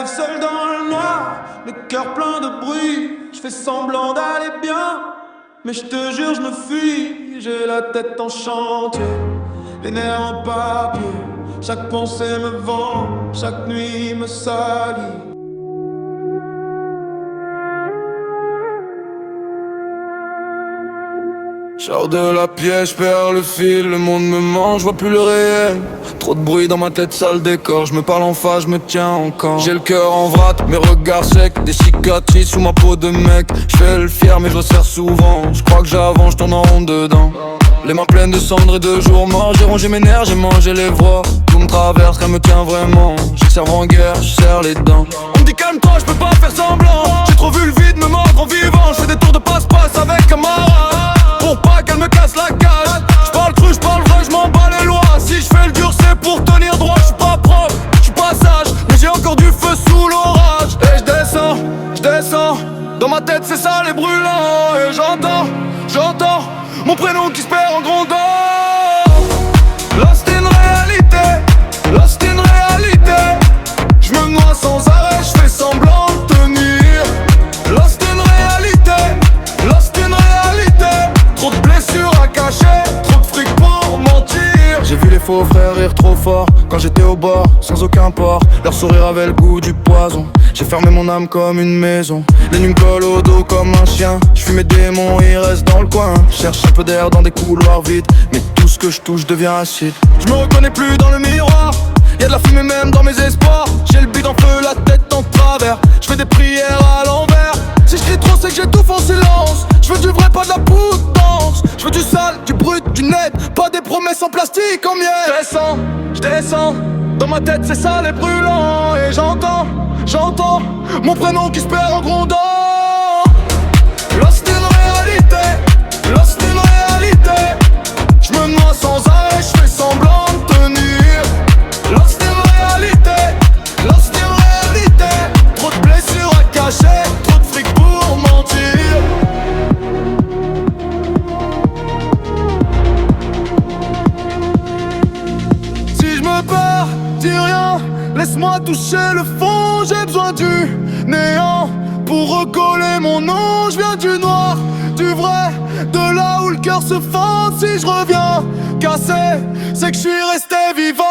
seul dans le noir, le cœur plein de bruit. Je fais semblant d'aller bien, mais je te jure je me fuis. J'ai la tête en chantier, les nerfs en papier. Chaque pensée me vend, chaque nuit me salit. Sors de la pièce, perds le fil, le monde me mange, je vois plus le réel. Trop de bruit dans ma tête, sale décor, je me parle en face, je me tiens encore. J'ai le cœur en vrac, mes regards secs, des cicatrices sous ma peau de mec. Je fais le fier mais je resserre souvent, je crois que j'avance, je tourne en rond dedans. Les mains pleines de cendres et de jours morts, j'ai rongé mes nerfs, j'ai mangé les voix. Tout me traverse, rien me tient vraiment, j'ai le cerveau en guerre, je serre les dents. On me dit calme-toi, je peux pas faire semblant. J'ai trop vu le vide me mordre en vivant, je fais des tours de passe-passe avec camarade. Pour pas qu'elle me casse la cage. J'parle cru, j'parle vrai, j'm'en bats les lois. Si j'fais le dur c'est pour tenir droit. J'suis pas propre, j'suis pas sage, mais j'ai encore du feu sous l'orage. Et j'descends, dans ma tête c'est sale et brûlant. Et j'entends mon prénom qui se perd en grondant. Lost in réalité, lost in réalité. J'me noie sans arrêt, j'fais semblant de tenir. Lost in réalité, lost in réalité. Trop de blessures à cacher, trop de fric pour mentir. J'ai vu les faux frères rire trop fort quand j'étais au bord, sans aucun port. Leur sourire avait le goût du poison. J'ai fermé mon âme comme une maison. Les nuits me collent au dos comme un chien. J'fuis mes démons, ils restent dans le coin. Cherche un peu d'air dans des couloirs vides, mais tout ce que je touche devient acide. Je me reconnais plus dans le miroir. Y'a de la fumée même dans mes espoirs. J'ai le but en feu, la tête en travers. Je fais des prières à l'envers. Si je crie trop c'est que j'étouffe en silence. Je veux du vrai, pas de la potence. Je veux du sale, du brut, du net. Pas des promesses en plastique en miel. J'descends, dans ma tête c'est sale et brûlant. Et j'entends mon prénom qui se perd en grondant. Lost in réalité, lost in réalité. J'me noie sans arrêt, j'fais semblant de tenir. Lost in réalité, lost in réalité. Trop de blessures à cacher, trop de fric pour mentir. Si je me perds, dis rien, laisse-moi toucher le fond. J'ai besoin du néant pour recoller mon nom. Je viens du noir, du vrai, de là où le cœur se fend. Si je reviens cassé, c'est que je suis resté vivant.